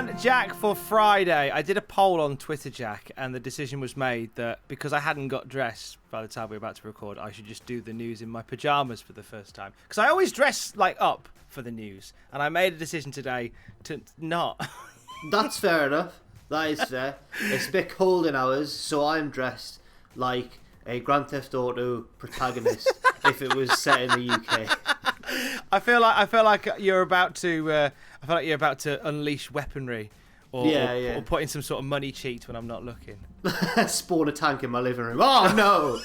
And Jack, for Friday, I did a poll on Twitter, Jack, and the decision was made that because I hadn't got dressed by the time we were about to record, I should just do the news in my pajamas for the first time. Because I always dress, up for the news. And I made a decision today to not. That's fair enough. That is fair. It's a bit cold in ours, so I'm dressed like a Grand Theft Auto protagonist if it was set in the UK. I feel like you're about to unleash weaponry, or put in some sort of money cheat when I'm not looking. Spawn a tank in my living room. Oh no!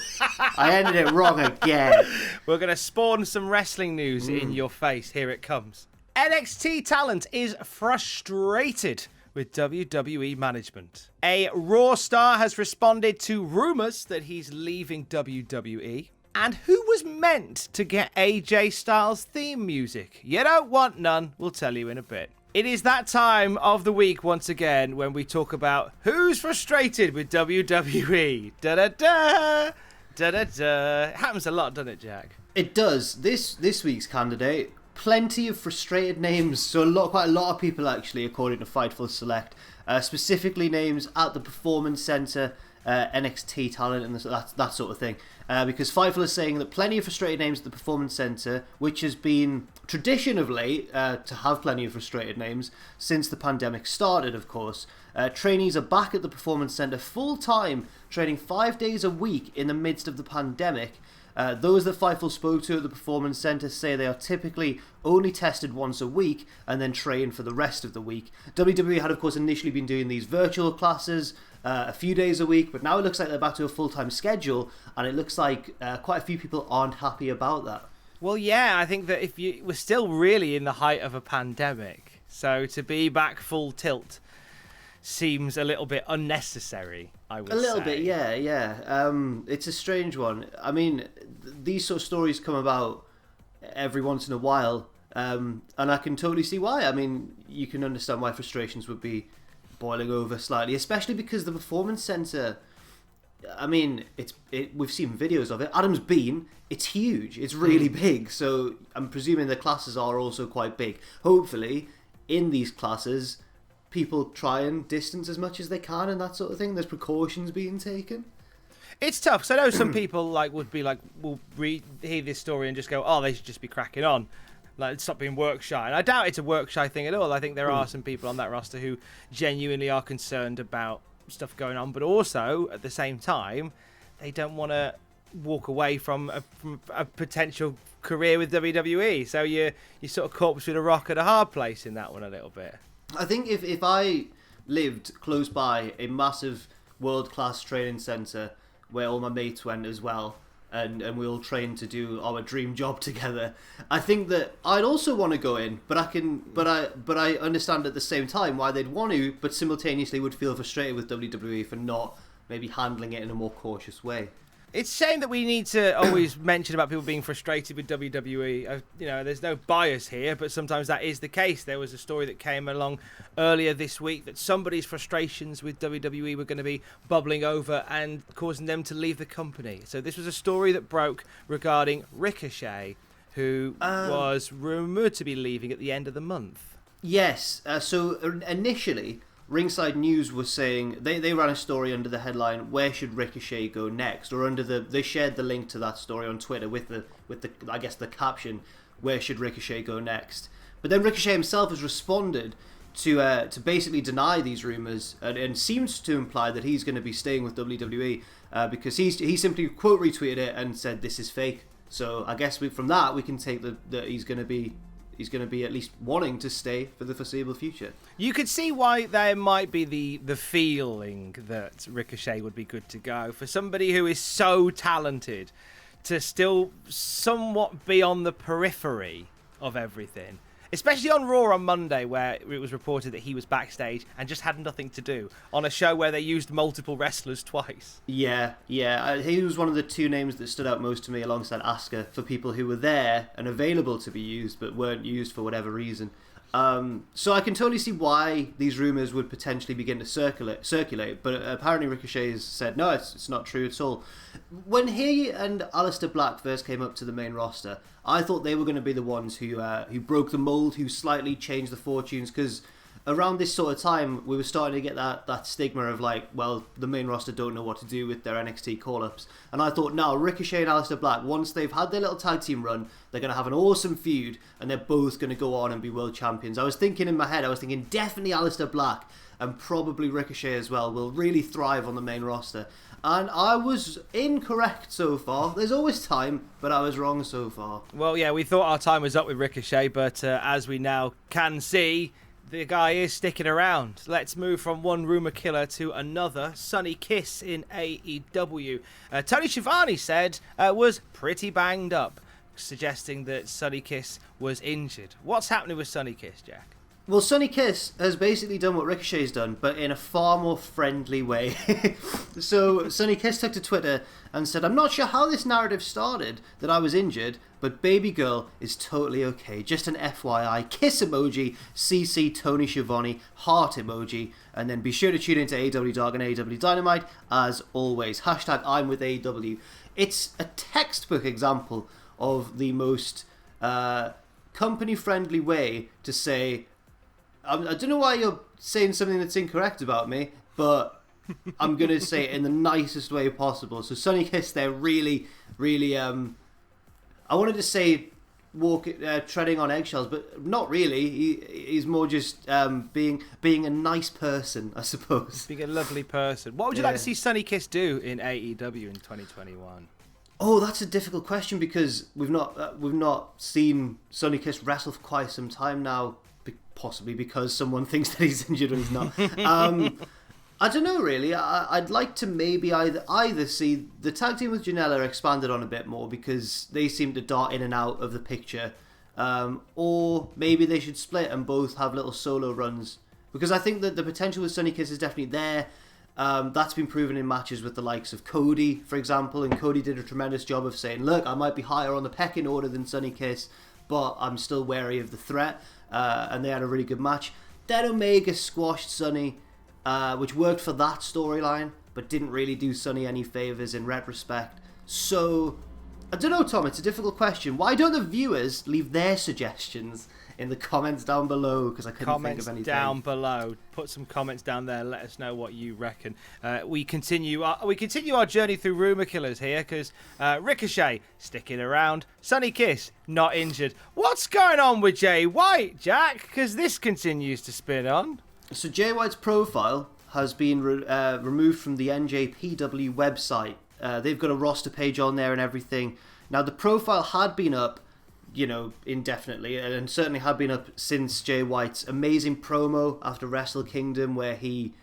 I ended it wrong again. We're gonna spawn some wrestling news in your face. Here it comes. NXT talent is frustrated with WWE management. A Raw star has responded to rumours that he's leaving WWE. And who was meant to get AJ Styles theme music? You don't want none, we'll tell you in a bit. It is that time of the week once again when we talk about who's frustrated with WWE. Da-da-da, da-da-da. It happens a lot, doesn't it, Jack? It does. This week's candidate, plenty of frustrated names. So quite a lot of people actually, according to Fightful Select, specifically names at the Performance Center, NXT talent and that sort of thing. Because Fightful is saying that plenty of frustrated names at the Performance Center, which has been tradition of late to have plenty of frustrated names since the pandemic started, of course. Trainees are back at the Performance Center full-time, training 5 days a week in the midst of the pandemic. Those that Fightful spoke to at the Performance Center say they are typically only tested once a week and then train for the rest of the week. WWE had, of course, initially been doing these virtual classes a few days a week, but now it looks like they're back to a full-time schedule, and it looks like quite a few people aren't happy about that. Well, yeah, I think that we're still really in the height of a pandemic, so to be back full tilt seems a little bit unnecessary, I would say. A little bit, yeah. It's a strange one. I mean, these sort of stories come about every once in a while, and I can totally see why. I mean, you can understand why frustrations would be boiling over slightly, especially because the Performance Center, I mean, we've seen videos of it. Adam's been, it's huge. It's really big, so I'm presuming the classes are also quite big. Hopefully, in these classes, people try and distance as much as they can and that sort of thing. There's precautions being taken. It's tough, because I know some people will hear this story and just go, oh, they should just be cracking on. Stop being work shy. And I doubt it's a work shy thing at all. I think there are some people on that roster who genuinely are concerned about stuff going on, but also, at the same time, they don't want to walk away from a potential career with WWE. So you sort of caught between a rock and a hard place in that one a little bit. I think if I lived close by a massive world-class training centre where all my mates went as well, and we all trained to do our dream job together, I think that I'd also want to go in, but I understand at the same time why they'd want to, but simultaneously would feel frustrated with WWE for not maybe handling it in a more cautious way. It's a shame that we need to always mention about people being frustrated with WWE. There's no bias here, but sometimes that is the case. There was a story that came along earlier this week that somebody's frustrations with WWE were going to be bubbling over and causing them to leave the company. So this was a story that broke regarding Ricochet, who was rumoured to be leaving at the end of the month. Yes. So initially, Ringside News was saying they ran a story under the headline "Where should Ricochet go next?" or they shared the link to that story on Twitter with the I guess the caption "Where should Ricochet go next?" But then Ricochet himself has responded to basically deny these rumours and seems to imply that he's going to be staying with WWE because he simply quote retweeted it and said this is fake. So I guess from that we can take that he's going to be at least wanting to stay for the foreseeable future. You could see why there might be the feeling that Ricochet would be good to go. For somebody who is so talented to still somewhat be on the periphery of everything. Especially on Raw on Monday, where it was reported that he was backstage and just had nothing to do on a show where they used multiple wrestlers twice. Yeah. He was one of the two names that stood out most to me alongside Asuka for people who were there and available to be used but weren't used for whatever reason. So I can totally see why these rumours would potentially begin to circulate, but apparently Ricochet has said, no, it's not true at all. When he and Aleister Black first came up to the main roster, I thought they were going to be the ones who broke the mould, who slightly changed the fortunes, because around this sort of time, we were starting to get that stigma of like, well, the main roster don't know what to do with their NXT call-ups. And I thought, now, Ricochet and Aleister Black, once they've had their little tag team run, they're going to have an awesome feud, and they're both going to go on and be world champions. I was thinking in my head, definitely Aleister Black, and probably Ricochet as well, will really thrive on the main roster. And I was incorrect so far. There's always time, but I was wrong so far. Well, yeah, we thought our time was up with Ricochet, but as we now can see, the guy is sticking around. Let's move from one rumour killer to another. Sonny Kiss in AEW. Tony Schiavone said was pretty banged up, suggesting that Sonny Kiss was injured. What's happening with Sonny Kiss, Jack? Well, Sonny Kiss has basically done what Ricochet's done, but in a far more friendly way. So, Sonny Kiss took to Twitter and said, I'm not sure how this narrative started, that I was injured, but baby girl is totally okay. Just an FYI, kiss emoji, CC Tony Schiavone, heart emoji, and then be sure to tune into AEW Dark and AEW Dynamite, as always. Hashtag I'm with AEW. It's a textbook example of the most company-friendly way to say, I don't know why you're saying something that's incorrect about me, but I'm going to say it in the nicest way possible. So Sonny Kiss there really, really, I wanted to say treading on eggshells, but not really. He's more just being a nice person, I suppose. Being a lovely person. What would you like to see Sonny Kiss do in AEW in 2021? Oh, that's a difficult question because we've not seen Sonny Kiss wrestle for quite some time now. Possibly because someone thinks that he's injured when he's not. I don't know, really. I'd like to maybe either see the tag team with Janela expanded on a bit more because they seem to dart in and out of the picture. Or maybe they should split and both have little solo runs. Because I think that the potential with Sonny Kiss is definitely there. That's been proven in matches with the likes of Cody, for example. And Cody did a tremendous job of saying, look, I might be higher on the pecking order than Sonny Kiss, but I'm still wary of the threat. And they had a really good match. Then Omega squashed Sonny, which worked for that storyline, but didn't really do Sonny any favours in retrospect. So, I don't know, Tom, it's a difficult question. Why don't the viewers leave their suggestions in the comments down below? Because I couldn't think of anything. Down below. Put some comments down there. Let us know what you reckon. We continue our journey through rumour killers here because Ricochet sticking around. Sonny Kiss not injured. What's going on with Jay White, Jack? Because this continues to spin on. So Jay White's profile has been removed from the NJPW website. They've got a roster page on there and everything. Now the profile had been up, indefinitely, and certainly had been up since Jay White's amazing promo after Wrestle Kingdom, where he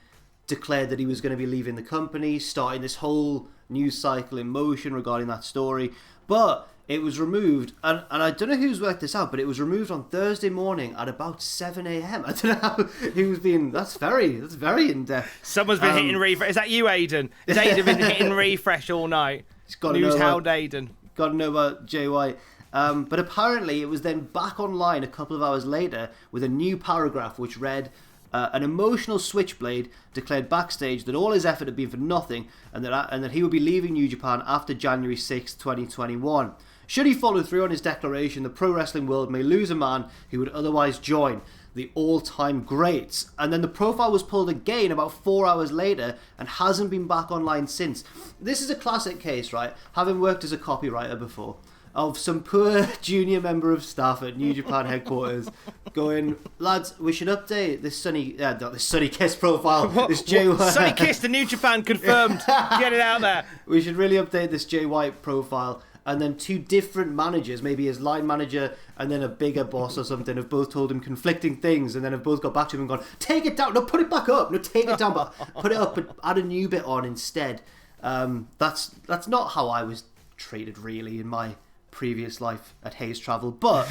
declared that he was going to be leaving the company, starting this whole news cycle in motion regarding that story. But it was removed, and I don't know who's worked this out, but it was removed on Thursday morning at about 7 a.m. I don't know how who's been. That's very in depth. Someone's been hitting refresh. Is that you, Aiden? Has Aiden been hitting refresh all night? News hound Aiden. Got to know about Jay White. But apparently it was then back online a couple of hours later with a new paragraph which read, an emotional switchblade declared backstage that all his effort had been for nothing and that he would be leaving New Japan after January 6, 2021. Should he follow through on his declaration, the pro wrestling world may lose a man who would otherwise join the all-time greats. And then the profile was pulled again about 4 hours later and hasn't been back online since. This is a classic case, right? Having worked as a copywriter before, of some poor junior member of staff at New Japan headquarters going, lads, we should update this Sonny Kiss profile. This Jay White. Sonny Kiss, the New Japan confirmed. Get it out there. We should really update this Jay White profile. And then two different managers, maybe his line manager and then a bigger boss or something, have both told him conflicting things and then have both got back to him and gone, take it down, no, put it back up, no, take it down, but put it up, but add a new bit on instead. That's not how I was treated, really, in my previous life at Hayes Travel, but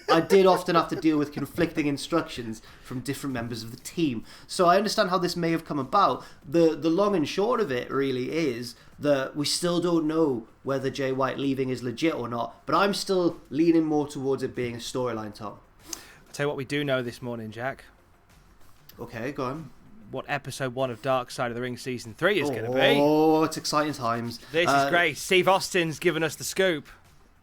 I did often have to deal with conflicting instructions from different members of the team. So I understand how this may have come about. The long and short of it really is that we still don't know whether Jay White leaving is legit or not, but I'm still leaning more towards it being a storyline, Tom. I'll tell you what we do know this morning, Jack. Okay, go on. What episode 1 of Dark Side of the Ring Season 3 is going to be. Oh, it's exciting times. This is great. Steve Austin's given us the scoop.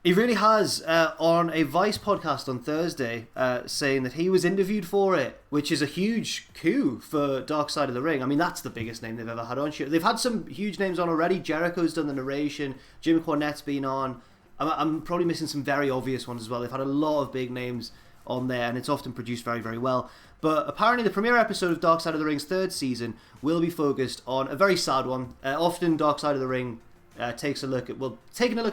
He really has, on a Vice podcast on Thursday, saying that he was interviewed for it, which is a huge coup for Dark Side of the Ring. I mean, that's the biggest name they've ever had on show. They've had some huge names on already. Jericho's done the narration. Jim Cornette's been on. I'm probably missing some very obvious ones as well. They've had a lot of big names on there, and it's often produced very, very well. But apparently the premiere episode of Dark Side of the Ring's third season will be focused on a very sad one. Often Dark Side of the Ring taking a look at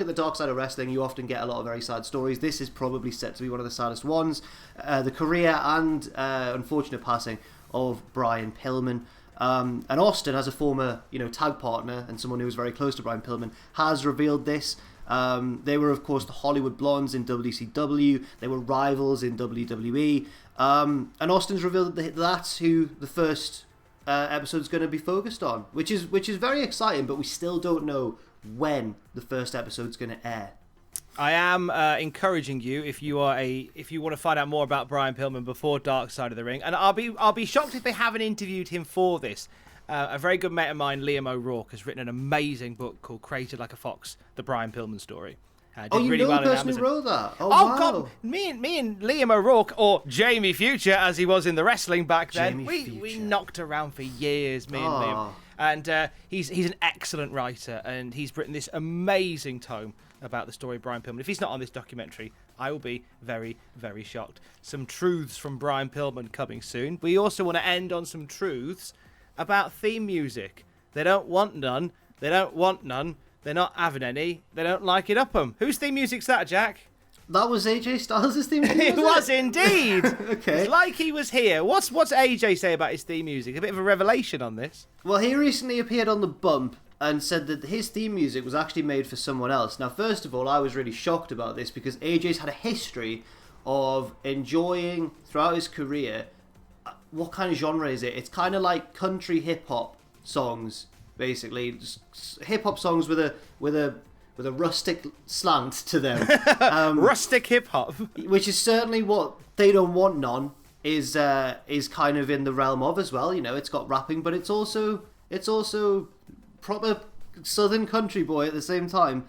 the dark side of wrestling, you often get a lot of very sad stories. This is probably set to be one of the saddest ones. The career and unfortunate passing of Brian Pillman. And Austin, as a former tag partner and someone who was very close to Brian Pillman, has revealed this. They were, of course, the Hollywood Blondes in WCW. They were rivals in WWE. And Austin's revealed that that's who the first episode's going to be focused on, which is very exciting, but we still don't know when the first episode's going to air. I am encouraging you if you want to find out more about Brian Pillman before Dark Side of the Ring, and I'll be shocked if they haven't interviewed him for this. A very good mate of mine, Liam O'Rourke, has written an amazing book called "Created Like a Fox: The Brian Pillman Story." You really know the person who wrote that? Oh, wow. God, me and Liam O'Rourke, or Jamie Future, as he was in the wrestling back then, we knocked around for years, me and Liam. And he's an excellent writer, and he's written this amazing tome about the story of Brian Pillman. If he's not on this documentary, I will be very, very shocked. Some truths from Brian Pillman coming soon. We also want to end on some truths about theme music. They don't want none. They don't want none. They're not having any. They don't like it up 'em. Whose theme music's that, Jack? That was AJ Styles' theme music. It was indeed. Okay. It's like he was here. What's AJ say about his theme music? A bit of a revelation on this. Well, he recently appeared on The Bump and said that his theme music was actually made for someone else. Now, first of all, I was really shocked about this because AJ's had a history of enjoying, throughout his career, what kind of genre is it? It's kind of like country hip-hop songs, basically. Just hip-hop songs with a rustic slant to them. Rustic hip-hop. Which is certainly what They Don't Want None is kind of in the realm of as well. It's got rapping, but it's also proper southern country boy at the same time.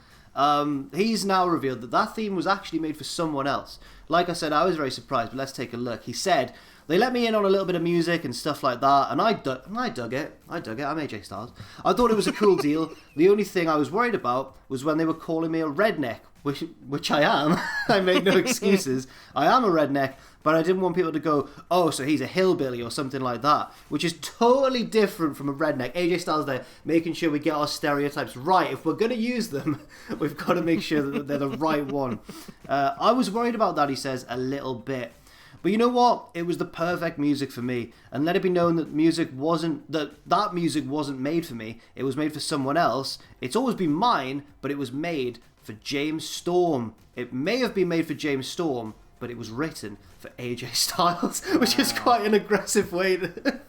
He's now revealed that theme was actually made for someone else. Like I said, I was very surprised, but let's take a look. He said, they let me in on a little bit of music and stuff like that, and I dug it. I'm AJ Styles. I thought it was a cool deal. The only thing I was worried about was when they were calling me a redneck, which I am. I make no excuses. I am a redneck, but I didn't want people to go, oh, so he's a hillbilly or something like that, which is totally different from a redneck. AJ Styles there, making sure we get our stereotypes right. If we're going to use them, we've got to make sure that they're the right one. I was worried about that, he says, a little bit. But you know what? It was the perfect music for me. And let it be known that music wasn't made for me. It was made for someone else. It's always been mine, but it was made for James Storm. It may have been made for James Storm, but it was written for AJ Styles, which is quite an aggressive way to...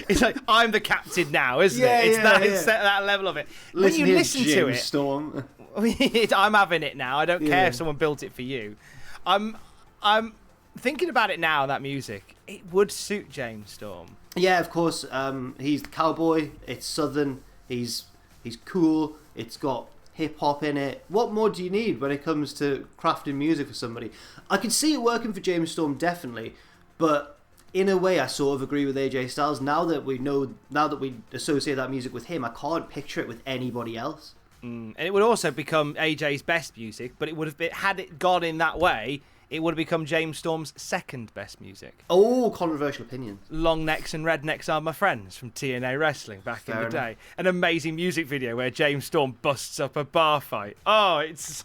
It's like, I'm the captain now, isn't it? It's that level of it. When you listen to it, Storm. I'm having it now. I don't care if someone built it for you. I'm thinking about it now, that music, it would suit James Storm. Yeah, of course. He's the cowboy. It's southern. He's cool. It's got hip-hop in it. What more do you need when it comes to crafting music for somebody? I could see it working for James Storm, definitely. But in a way, I sort of agree with AJ Styles. Now that we associate that music with him, I can't picture it with anybody else. And it would also become AJ's best music, but it would have been, had it gone in that way, it would have become James Storm's second best music. Oh, controversial opinions. Long necks and rednecks are my friends from TNA Wrestling back in the day. An amazing music video where James Storm busts up a bar fight. Oh, it's...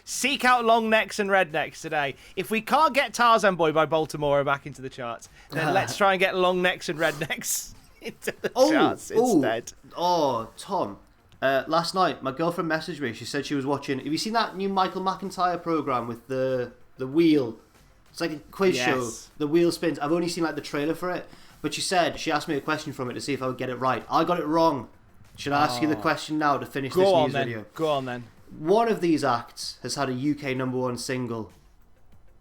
Seek out long necks and rednecks today. If we can't get Tarzan Boy by Baltimore back into the charts, then let's try and get long necks and rednecks into the charts instead. Oh, Tom. Last night, my girlfriend messaged me. She said she was watching... Have you seen that new Michael McIntyre program with the wheel? It's like a quiz show. The wheel spins. I've only seen the trailer for it. But she asked me a question from it to see if I would get it right. I got it wrong. Should I ask you the question now to finish this news video? Go on then. One of these acts has had a UK #1 single.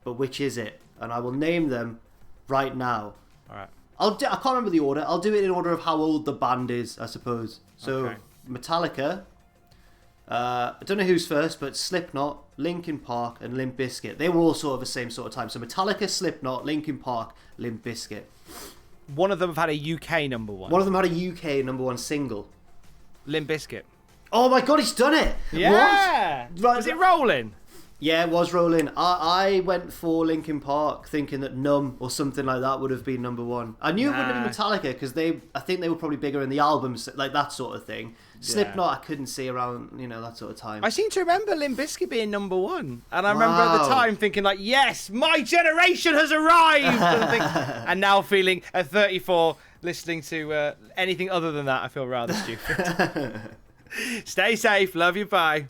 But which is it? And I will name them right now. All right. I can't remember the order. I'll do it in order of how old the band is, I suppose. So... Okay. Metallica, I don't know who's first, but Slipknot, Linkin Park, and Limp Bizkit. They were all sort of the same sort of time. So Metallica, Slipknot, Linkin Park, Limp Bizkit. One of them have had a UK number one. One of them had a UK number one single. Limp Bizkit. Oh my god, he's done it! Yeah! What? Right. Was it rolling? Yeah, it was rolling. I went for Linkin Park thinking that Numb or something like that would have been number one. I knew it wouldn't have been Metallica because I think they were probably bigger in the albums, like that sort of thing. Slipknot I couldn't see around, that sort of time. I seem to remember Limp Bizkit being number one. And I remember at the time thinking like, yes, my generation has arrived! And now feeling at 34, listening to anything other than that, I feel rather stupid. Stay safe. Love you. Bye.